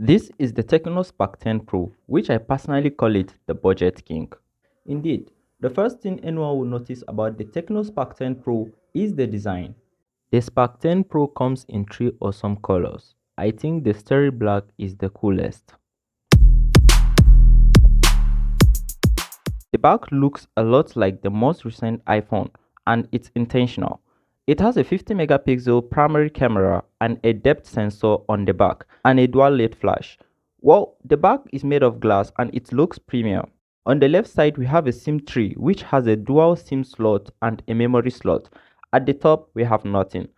This is the TECNO Spark 10 Pro, which I personally call it the budget king. Indeed, the first thing anyone will notice about the TECNO Spark 10 Pro is the design. The Spark 10 Pro comes in three awesome colors. I think the Starry Black is the coolest. The back looks a lot like the most recent iPhone, and it's intentional. It has a 50 megapixel primary camera and a depth sensor on the back and a dual LED flash. Well, the back is made of glass and it looks premium. On the left side we have a SIM tray which has a dual SIM slot and a memory slot. At the top we have nothing.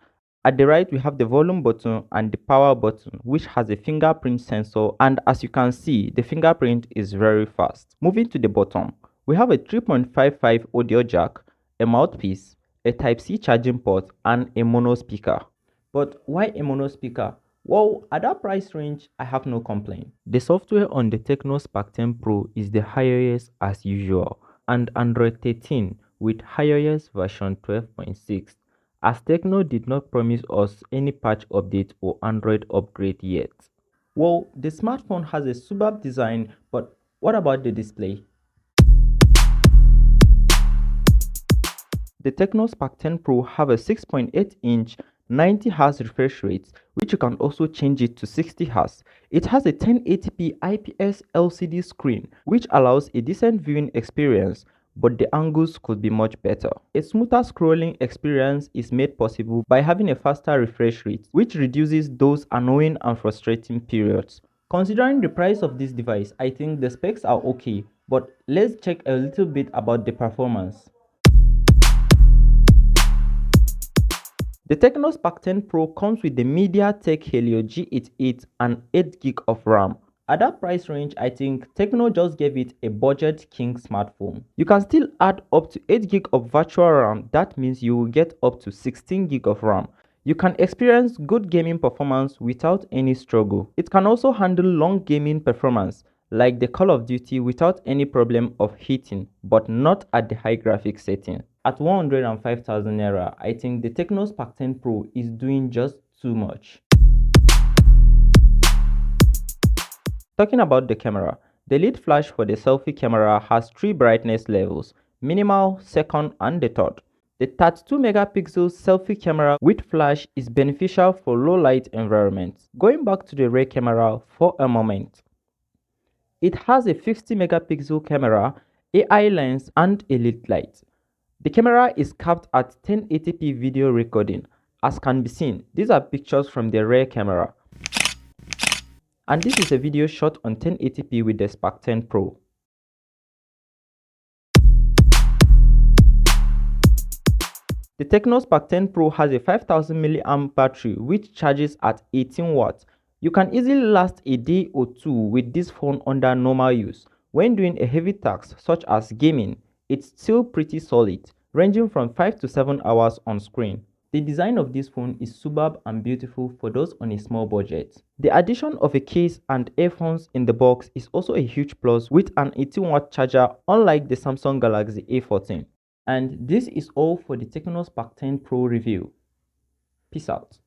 At the right we have the volume button and the power button which has a fingerprint sensor, and as you can see the fingerprint is very fast. Moving to the bottom, we have a 3.55 audio jack, a mouthpiece, a Type-C charging port, and a mono speaker. But why a mono speaker? Well, at that price range, I have no complaint. The software on the TECNO Spark 10 Pro is the iOS as usual, and Android 13 with iOS version 12.6, as TECNO did not promise us any patch update or Android upgrade yet. Well, the smartphone has a superb design, but what about the display? The TECNO Spark 10 Pro have a 6.8-inch 90Hz refresh rate, which you can also change it to 60Hz. It has a 1080p IPS LCD screen, which allows a decent viewing experience, but the angles could be much better. A smoother scrolling experience is made possible by having a faster refresh rate, which reduces those annoying and frustrating periods. Considering the price of this device, I think the specs are okay, but let's check a little bit about the performance. The TECNO Spark 10 Pro comes with the MediaTek Helio G88 and 8GB of RAM. At that price range, I think TECNO just gave it a budget king smartphone. You can still add up to 8GB of virtual RAM. That means you will get up to 16GB of RAM. You can experience good gaming performance without any struggle. It can also handle long gaming performance like the Call of Duty without any problem of heating, but not at the high graphics setting. At 105,000 naira, I think the TECNO Spark 10 Pro is doing just too much. Talking about the camera, the lead flash for the selfie camera has three brightness levels: minimal, second, and the third. The 32 megapixel selfie camera with flash is beneficial for low light environments. Going back to the rear camera for a moment, it has a 50 megapixel camera, AI lens, and a LED light. The camera is capped at 1080p video recording. As can be seen, these are pictures from the rear camera. And this is a video shot on 1080p with the Spark 10 Pro. The TECNO Spark 10 Pro has a 5000 mAh battery which charges at 18 watts. You can easily last a day or two with this phone under normal use. When doing a heavy task such as gaming, it's still pretty solid, ranging from 5 to 7 hours on screen. The design of this phone is superb and beautiful for those on a small budget. The addition of a case and earphones in the box is also a huge plus with an 18-watt charger, unlike the Samsung Galaxy A14. And this is all for the TECNO Spark 10 Pro review. Peace out.